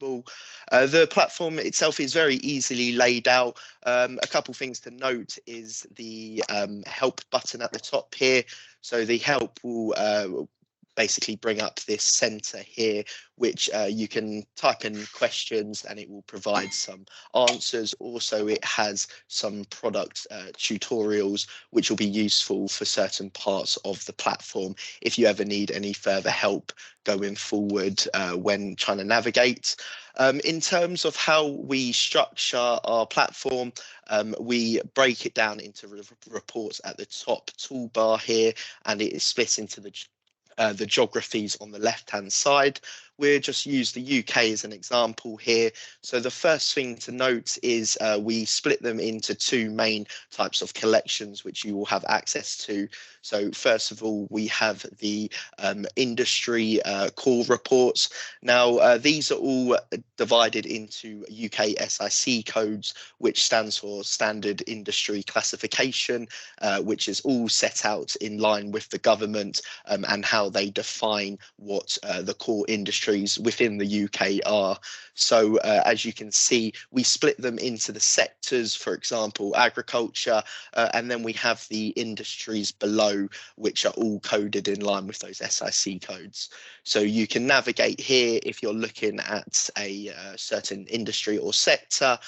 downloadable. The platform itself is very easily laid out. A couple things to note is the help button at the top here. So the help will basically bring up this center here, which you can type in questions and it will provide some answers. Also, it has some product tutorials which will be useful for certain parts of the platform if you ever need any further help going forward when trying to navigate. In terms of how we structure our platform, we break it down into reports at the top toolbar here, and it is split into the geographies on the left-hand side. We'll just use the UK as an example here. So the first thing to note is we split them into two main types of collections which you will have access to. So first of all, we have the industry core reports. Now, these are all divided into UK SIC codes, which stands for Standard Industry Classification, which is all set out in line with the government and how they define what the core industries within the UK are. So as you can see, we split them into the sectors, for example, agriculture, and then we have the industries below, which are all coded in line with those SIC codes. So you can navigate here if you're looking at a certain industry or sector.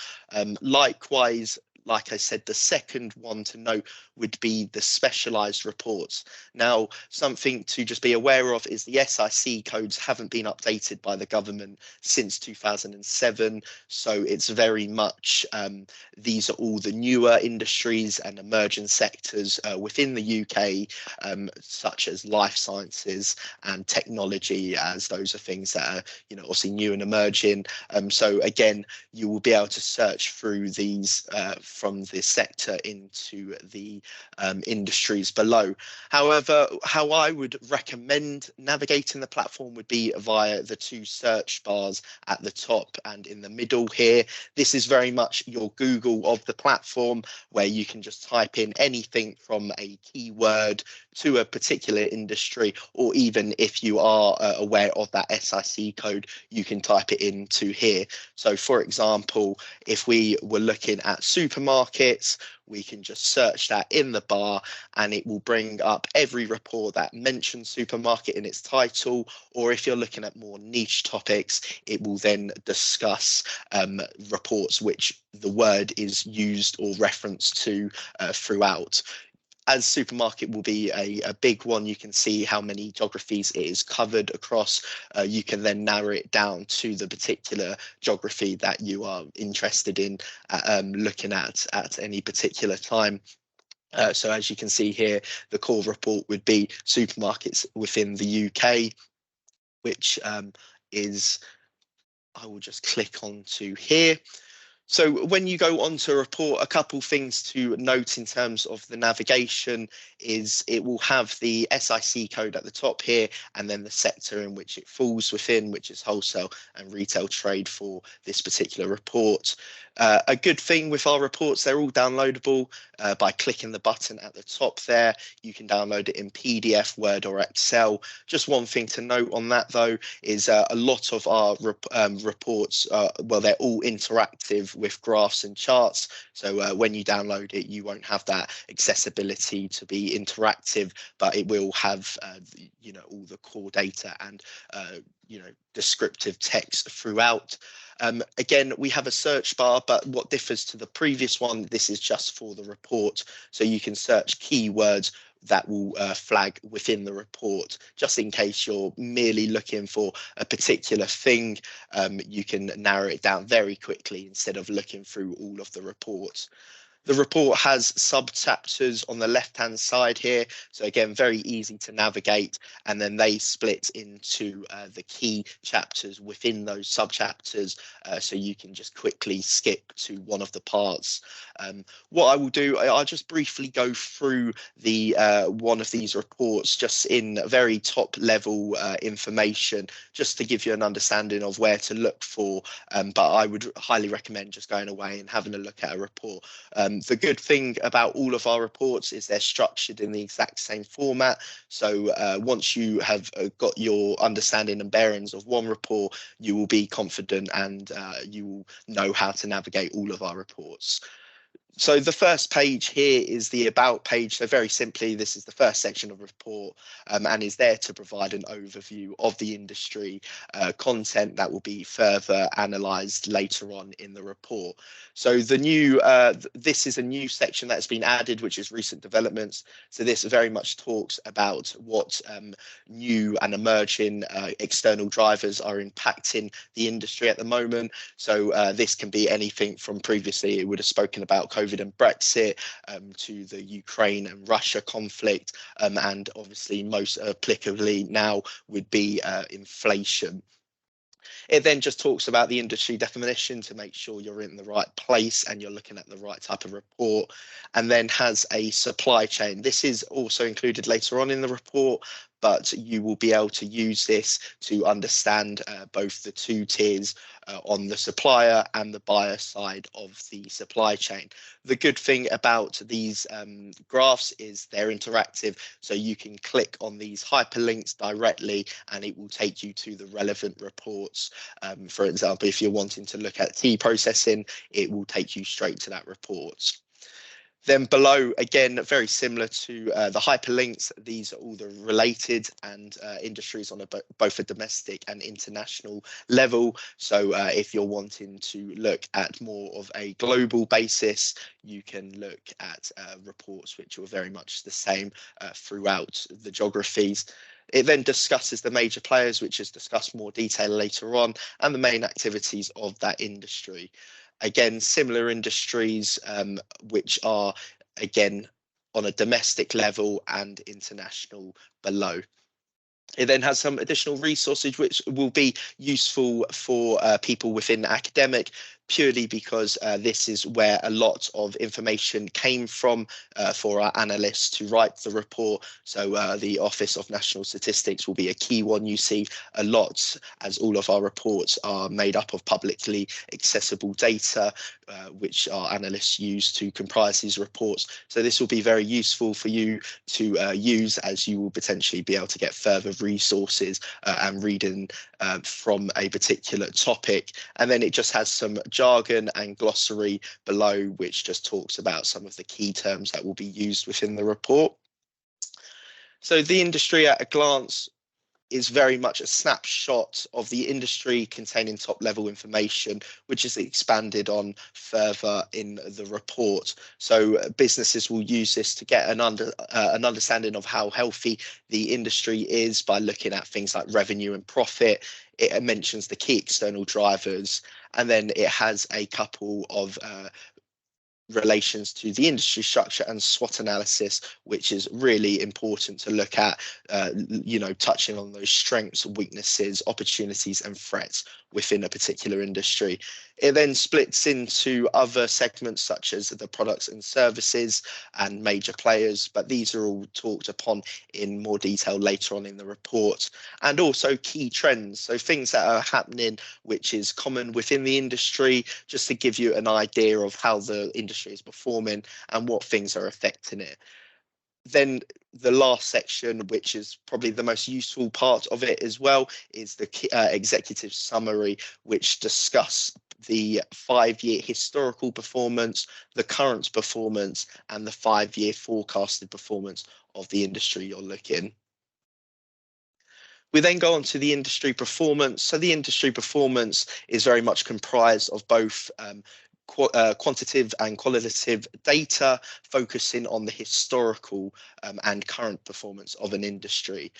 Likewise, like I said, the second one to note would be the specialized reports. Now, something to just be aware of is the SIC codes haven't been updated by the government since 2007. So it's very much, these are all the newer industries and emerging sectors within the UK, such as life sciences and technology, as those are things that are, obviously new and emerging. So again, you will be able to search through these from the sector into the industries below. However, how I would recommend navigating the platform would be via the two search bars at the top and in the middle here. This is very much your Google of the platform, where you can just type in anything from a keyword to a particular industry, or even if you are aware of that SIC code, you can type it into here. So for example, if we were looking at supermarkets, we can just search that in the bar and it will bring up every report that mentions supermarket in its title. Or if you're looking at more niche topics, it will then discuss reports which the word is used or referenced to throughout. As supermarket will be a big one, you can see how many geographies it is covered across. You can then narrow it down to the particular geography that you are interested in looking at any particular time. So as you can see here, the core report would be supermarkets within the UK, which is, I will just click onto here. So when you go onto a report, a couple things to note in terms of the navigation is it will have the SIC code at the top here, and then the sector in which it falls within, which is wholesale and retail trade for this particular report. A good thing with our reports, they're all downloadable by clicking the button at the top there. You can download it in PDF, Word or Excel. Just one thing to note on that though is a lot of our reports, well, they're all interactive with graphs and charts. So when you download it, you won't have that accessibility to be interactive, but it will have, all the core data and, descriptive text throughout. Again, we have a search bar, but what differs to the previous one, this is just for the report. So you can search keywords that will flag within the report, just in case you're merely looking for a particular thing. You can narrow it down very quickly instead of looking through all of the reports. The report has sub-chapters on the left-hand side here. So again, very easy to navigate. And then they split into the key chapters within those sub-chapters. So you can just quickly skip to one of the parts. What I will do, I'll just briefly go through the one of these reports just in very top level information, just to give you an understanding of where to look for. But I would highly recommend just going away and having a look at a report The good thing about all of our reports is they're structured in the exact same format. So once you have got your understanding and bearings of one report, you will be confident and you will know how to navigate all of our reports. So the first page here is the about page. So very simply, this is the first section of the report and is there to provide an overview of the industry content that will be further analysed later on in the report. So the new this is a new section that's been added, which is recent developments. So this very much talks about what new and emerging external drivers are impacting the industry at the moment. So this can be anything from previously it would have spoken about COVID and Brexit to the Ukraine and Russia conflict, and obviously most applicably now would be inflation. It then just talks about the industry definition to make sure you're in the right place and you're looking at the right type of report, and then has a supply chain. This is also included later on in the report, but you will be able to use this to understand both the two tiers on the supplier and the buyer side of the supply chain. The good thing about these graphs is they're interactive, so you can click on these hyperlinks directly and it will take you to the relevant reports. For example, if you're wanting to look at tea processing, it will take you straight to that report. Then below, again, very similar to the hyperlinks, these are all the related and industries on both a domestic and international level. So if you're wanting to look at more of a global basis, you can look at reports which are very much the same throughout the geographies. It then discusses the major players, which is discussed more detail later on, and the main activities of that industry. Again, similar industries which are, again, on a domestic level and international below. It then has some additional resources which will be useful for people within academic, purely because this is where a lot of information came from for our analysts to write the report. So the Office of National Statistics will be a key one you see a lot, as all of our reports are made up of publicly accessible data, which our analysts use to comprise these reports. So this will be very useful for you to use, as you will potentially be able to get further resources and reading from a particular topic. And then it just has some jargon and glossary below, which just talks about some of the key terms that will be used within the report. So the industry at a glance is very much a snapshot of the industry, containing top level information, which is expanded on further in the report. So businesses will use this to get an understanding of how healthy the industry is by looking at things like revenue and profit. It mentions the key external drivers, and then it has a couple of relations to the industry structure and SWOT analysis, which is really important to look at, touching on those strengths, weaknesses, opportunities and threats within a particular industry. It then splits into other segments such as the products and services and major players, but these are all talked upon in more detail later on in the report. And also key trends, so things that are happening which is common within the industry, just to give you an idea of how the industry is performing and what things are affecting it. Then the last section, which is probably the most useful part of it as well, is the executive summary, which discuss the 5-year historical performance, the current performance, and the 5-year forecasted performance of the industry you're looking. We then go on to the industry performance. So the industry performance is very much comprised of both quantitative and qualitative data, focusing on the historical and current performance of an industry.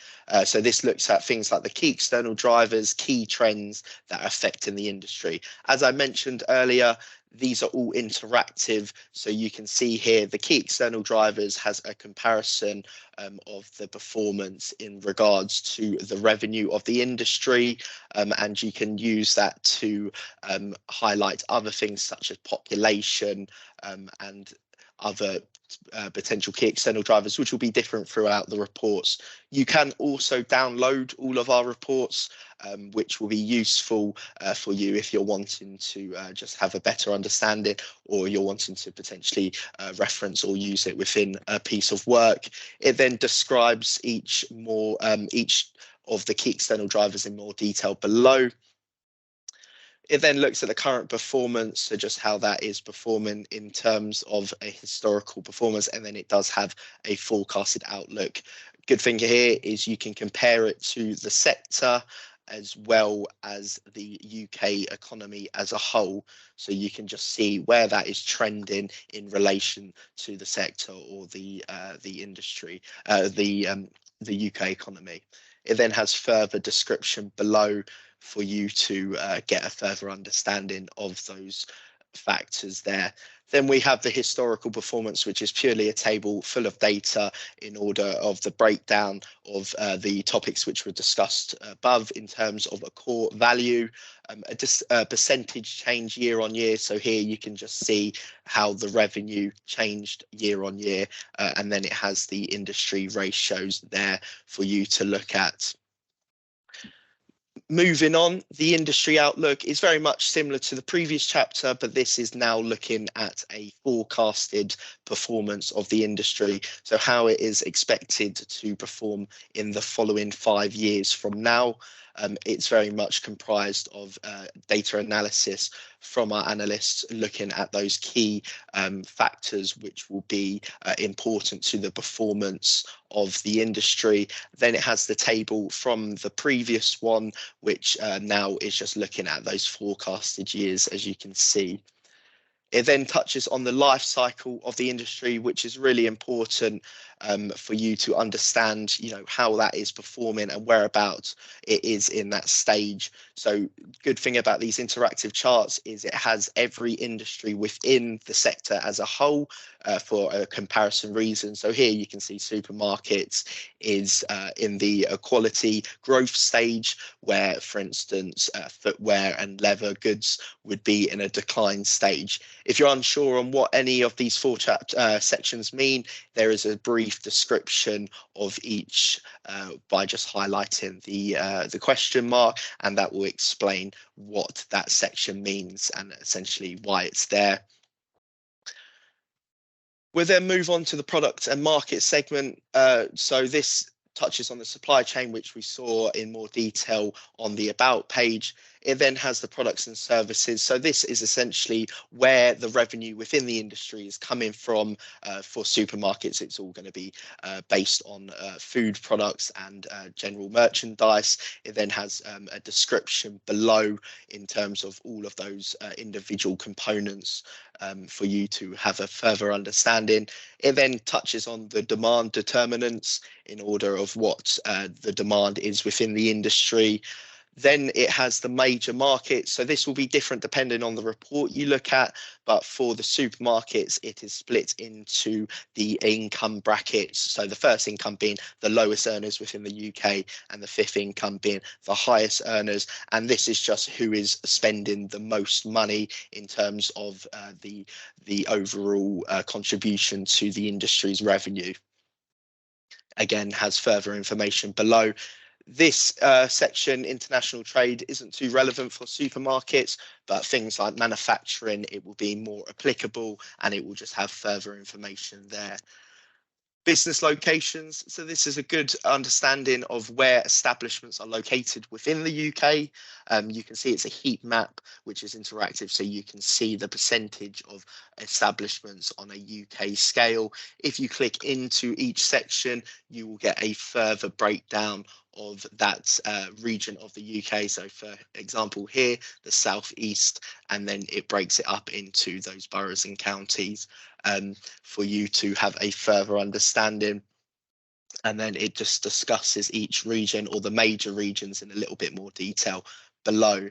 So this looks at things like the key external drivers, key trends that are affecting the industry. As I mentioned earlier, these are all interactive, so you can see here the key external drivers has a comparison of the performance in regards to the revenue of the industry, and you can use that to highlight other things such as population and other potential key external drivers, which will be different throughout the reports. You can also download all of our reports, which will be useful for you if you're wanting to just have a better understanding, or you're wanting to potentially reference or use it within a piece of work. It then describes each of the key external drivers in more detail below. It then looks at the current performance, so just how that is performing in terms of a historical performance, and then it does have a forecasted outlook. Good thing here is you can compare it to the sector as well as the UK economy as a whole, so you can just see where that is trending in relation to the sector or the industry, the UK economy. It then has further description below for you to get a further understanding of those factors there. Then we have the historical performance, which is purely a table full of data in order of the breakdown of the topics which were discussed above in terms of a core value, a percentage change year on year. So here you can just see how the revenue changed year on year, and then it has the industry ratios there for you to look at. Moving on, the industry outlook is very much similar to the previous chapter, but this is now looking at a forecasted performance of the industry. So how it is expected to perform in the following 5 years from now. It's very much comprised of data analysis from our analysts looking at those key factors which will be important to the performance of the industry. Then it has the table from the previous one, which now is just looking at those forecasted years, as you can see. It then touches on the life cycle of the industry, which is really important for you to understand, how that is performing and whereabouts it is in that stage. So good thing about these interactive charts is it has every industry within the sector as a whole for a comparison reason. So here you can see supermarkets is in the quality growth stage, where, for instance, footwear and leather goods would be in a decline stage. If you're unsure on what any of these four sections mean, there is a brief description of each by just highlighting the question mark, and that will explain what that section means and essentially why it's there. We'll then move on to the product and market segment. So this touches on the supply chain, which we saw in more detail on the About page. It then has the products and services. So this is essentially where the revenue within the industry is coming from. For supermarkets, it's all going to be based on food products and general merchandise. It then has a description below in terms of all of those individual components for you to have a further understanding. It then touches on the demand determinants in order of what the demand is within the industry. Then it has the major markets. So this will be different depending on the report you look at. But for the supermarkets, it is split into the income brackets. So the first income being the lowest earners within the UK, and the fifth income being the highest earners. And this is just who is spending the most money in terms of the overall contribution to the industry's revenue. Again, has further information below. This section, international trade, isn't too relevant for supermarkets, but things like manufacturing, it will be more applicable, and it will just have further information there. Business locations. So this is a good understanding of where establishments are located within the UK. You can see it's a heat map, which is interactive, so you can see the percentage of establishments on a UK scale. If you click into each section, you will get a further breakdown of that region of the UK. So for example here, the southeast, and then it breaks it up into those boroughs and counties for you to have a further understanding. And then it just discusses each region or the major regions in a little bit more detail below.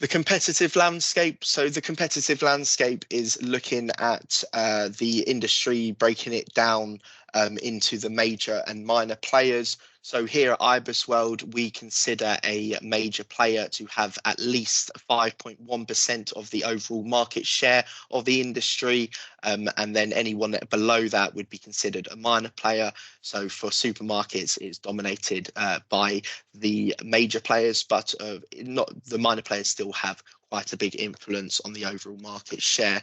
The competitive landscape. So the competitive landscape is looking at the industry, breaking it down into the major and minor players. So here at IBISWorld, we consider a major player to have at least 5.1% of the overall market share of the industry, and then anyone below that would be considered a minor player. So for supermarkets, it's dominated by the major players, but not the minor players still have quite a big influence on the overall market share.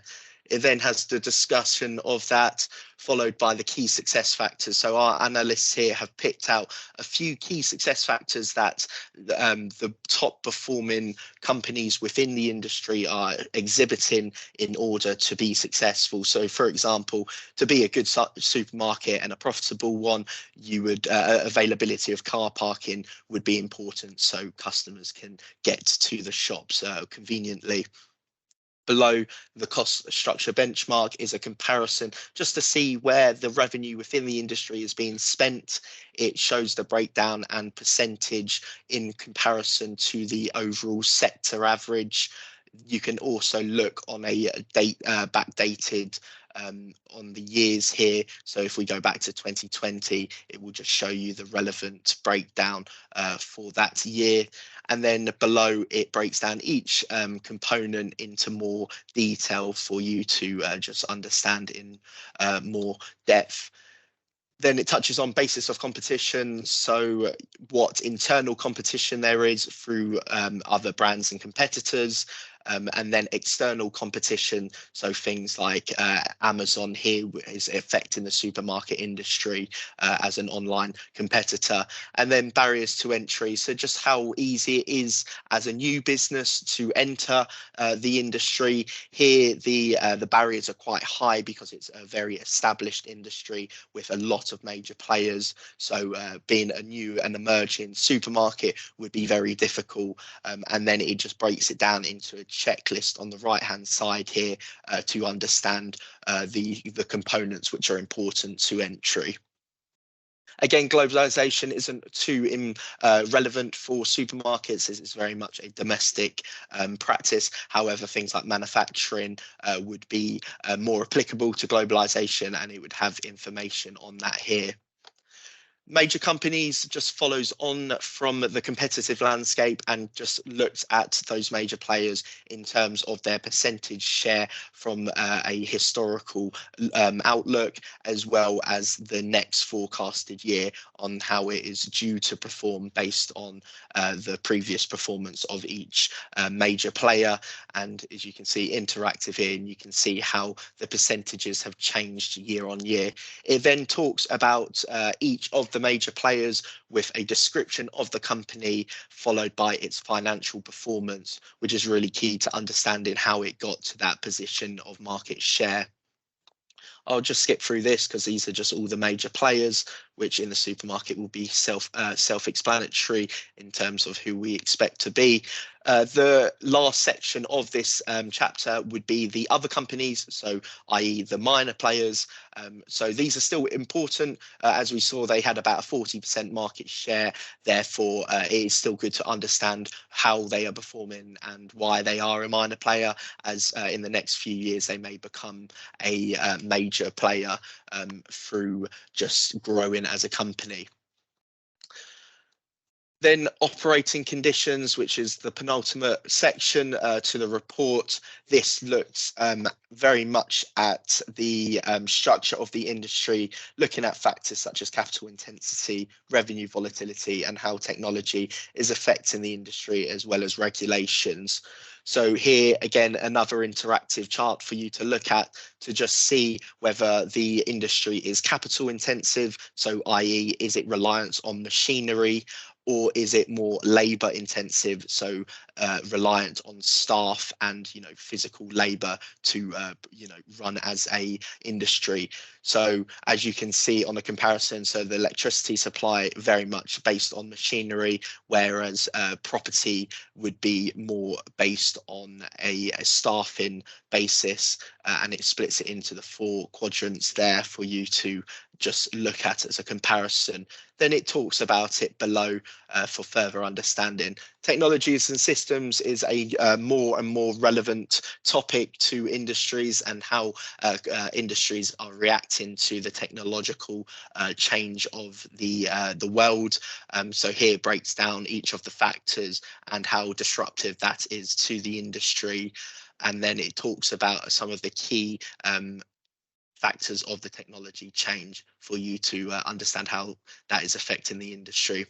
It then has the discussion of that, followed by the key success factors. So our analysts here have picked out a few key success factors that the top performing companies within the industry are exhibiting in order to be successful. So, for example, to be a good supermarket and a profitable one, you would availability of car parking would be important, so customers can get to the shops conveniently. Below the cost structure benchmark is a comparison just to see where the revenue within the industry is being spent. It shows the breakdown and percentage in comparison to the overall sector average. You can also look on a backdated on the years here. So if we go back to 2020, it will just show you the relevant breakdown for that year. And then below it breaks down each component into more detail for you to just understand in more depth. Then it touches on basis of competition, so what internal competition there is through other brands and competitors, and then external competition, so things like Amazon here is affecting the supermarket industry as an online competitor, and then barriers to entry, so just how easy it is as a new business to enter the industry. Here the barriers are quite high because it's a very established industry with a lot of major players, so being a new and emerging supermarket would be very difficult, and then it just breaks it down into a checklist on the right hand side here to understand the components which are important to entry. Again, globalization isn't too relevant for supermarkets, as it's very much a domestic practice. However, things like manufacturing would be more applicable to globalization, and it would have information on that here. Major companies just follows on from the competitive landscape and just looks at those major players in terms of their percentage share from a historical outlook, as well as the next forecasted year on how it is due to perform based on the previous performance of each major player. And as you can see, interactive here, and you can see how the percentages have changed year on year. It then talks about each of the major players with a description of the company, followed by its financial performance, which is really key to understanding how it got to that position of market share. I'll just skip through this because these are just all the major players, which in the supermarket will be self-explanatory in terms of who we expect to be. The last section of this chapter would be the other companies, so i.e. the minor players. So these are still important. As we saw, they had about a 40% market share. Therefore, it is still good to understand how they are performing and why they are a minor player, as in the next few years they may become a major player through just growing as a company. Then operating conditions, which is the penultimate section to the report. This looks very much at the structure of the industry, looking at factors such as capital intensity, revenue volatility, and how technology is affecting the industry, as well as regulations. So here, again, another interactive chart for you to look at to just see whether the industry is capital intensive, so i.e. is it reliant on machinery, or is it more labor intensive, so reliant on staff and physical labor to run as a industry. So as you can see on the comparison, so the electricity supply very much based on machinery, whereas property would be more based on a staffing basis, and it splits it into the 4 quadrants there for you to just look at as a comparison. Then it talks about it below for further understanding. Technologies and systems is a more and more relevant topic to industries and how industries are reacting to the technological change of the world. So here it breaks down each of the factors and how disruptive that is to the industry. And then it talks about some of the key factors of the technology change for you to understand how that is affecting the industry.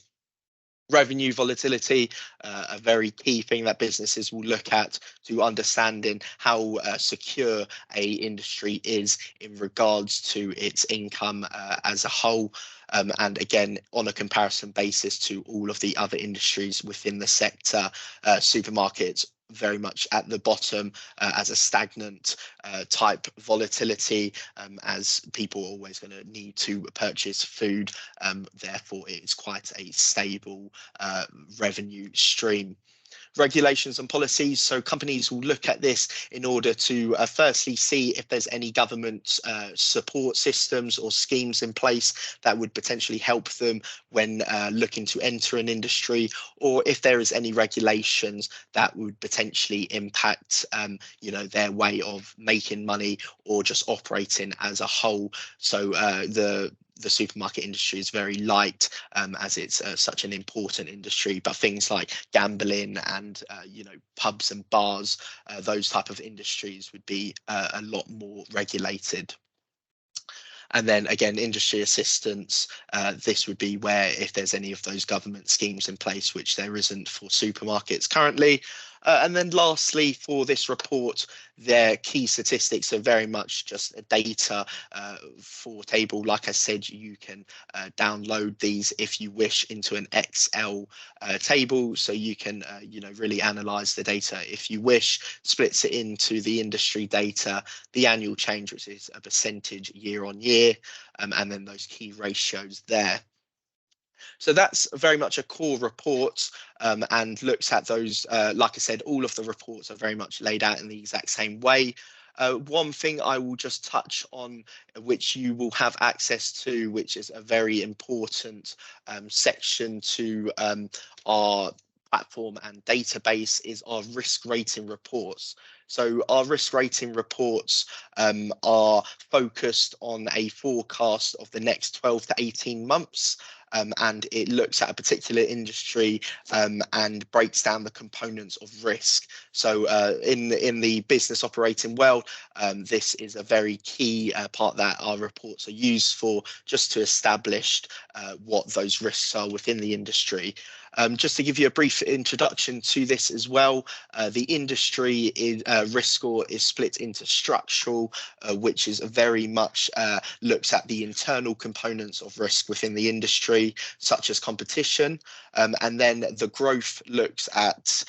Revenue volatility, a very key thing that businesses will look at to understanding how secure a industry is in regards to its income as a whole. And again, on a comparison basis to all of the other industries within the sector, supermarkets very much at the bottom as a stagnant type volatility, as people are always going to need to purchase food. Therefore, it is quite a stable revenue stream. Regulations and policies. So companies will look at this in order to firstly see if there's any government support systems or schemes in place that would potentially help them when looking to enter an industry, or if there is any regulations that would potentially impact their way of making money or just operating as a whole. So the supermarket industry is very light as it's such an important industry, but things like gambling and pubs and bars, those type of industries would be a lot more regulated. And then again, industry assistance, this would be where if there's any of those government schemes in place, which there isn't for supermarkets currently. And then lastly, for this report, their key statistics are very much just a data for table. Like I said, you can download these if you wish into an Excel table, so you can really analyze the data if you wish. Splits it into the industry data, the annual change, which is a percentage year on year, and then those key ratios there. So that's very much a core report and looks at those. Like I said, all of the reports are very much laid out in the exact same way. One thing I will just touch on, which you will have access to, which is a very important section to our platform and database, is our risk rating reports. So our risk rating reports are focused on a forecast of the next 12 to 18 months. And it looks at a particular industry and breaks down the components of risk. So in the business operating world, this is a very key part that our reports are used for, just to establish what those risks are within the industry. Just to give you a brief introduction to this as well, the industry risk score is split into structural, which is very much looks at the internal components of risk within the industry, such as competition, and then the growth looks at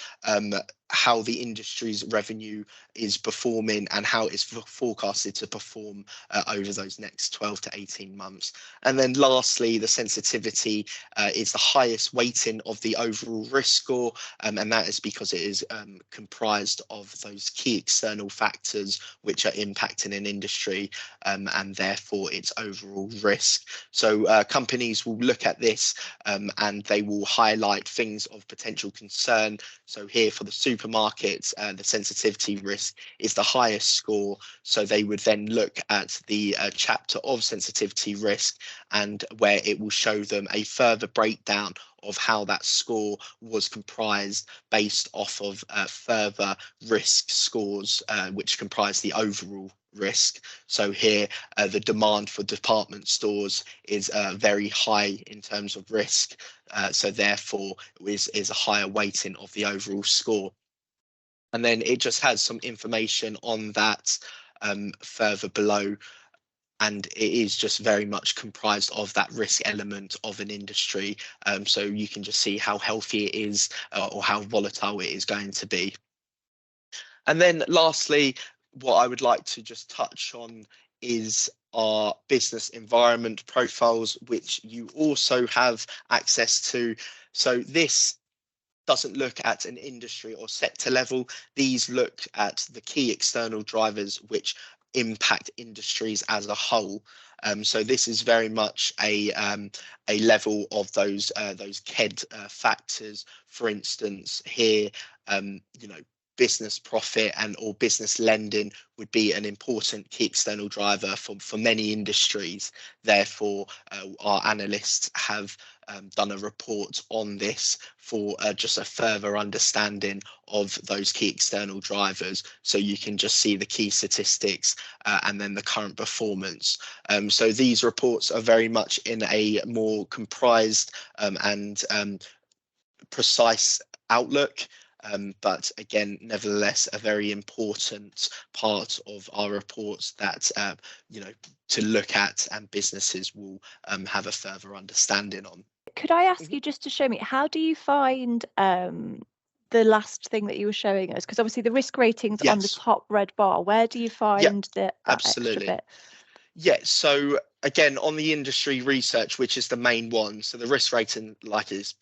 how the industry's revenue is performing and how it's forecasted to perform over those next 12 to 18 months. And then lastly, the sensitivity is the highest weighting of the overall risk score, and that is because it is comprised of those key external factors which are impacting an industry and therefore its overall risk. So companies will look at this and they will highlight things of potential concern. So here for the supermarkets, the sensitivity risk is the highest score. So they would then look at the chapter of sensitivity risk, and where it will show them a further breakdown of how that score was comprised based off of further risk scores, which comprise the overall risk. So here the demand for department stores is very high in terms of risk, so therefore is a higher weighting of the overall score. And then it just has some information on that further below, and it is just very much comprised of that risk element of an industry. So you can just see how healthy it is or how volatile it is going to be. And then lastly, what I would like to just touch on is our business environment profiles, which you also have access to. So this doesn't look at an industry or sector level. These look at the key external drivers which impact industries as a whole. So this is very much a level of those KED factors. For instance, here, you know, business profit and or business lending would be an important key external driver for many industries. Therefore, our analysts have done a report on this for just a further understanding of those key external drivers, so you can just see the key statistics and then the current performance. So these reports are very much in a more comprised and precise outlook. But again, nevertheless, a very important part of our reports that you know, to look at, and businesses will have a further understanding on. Could I ask you just to show me, how do you find the last thing that you were showing us? Because obviously the risk ratings on the top red bar, where do you find that extra bit? Yeah, so again, on the industry research, which is the main one, so the risk rating, like, is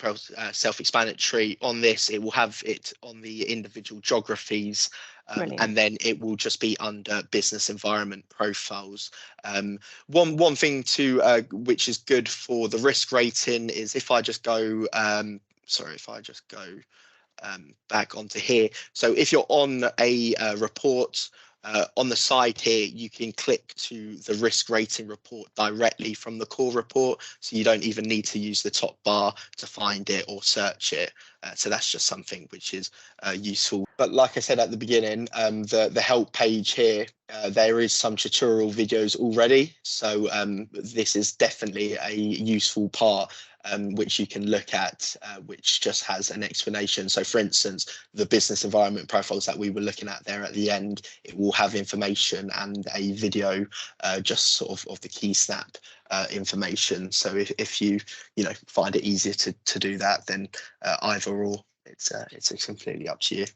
self-explanatory. On this, it will have it on the individual geographies, and then it will just be under business environment profiles. One thing to which is good for the risk rating is if I just go, back onto here. So if you're on a report, on the side here, you can click to the risk rating report directly from the core report, so you don't even need to use the top bar to find it or search it. So that's just something which is useful. But like I said at the beginning, the help page here, there is some tutorial videos already. So this is definitely a useful part which you can look at, which just has an explanation. So for instance, the business environment profiles that we were looking at there at the end, it will have information and a video just sort of the key snap information. So if you find it easier to do that, then either or, it's completely up to you.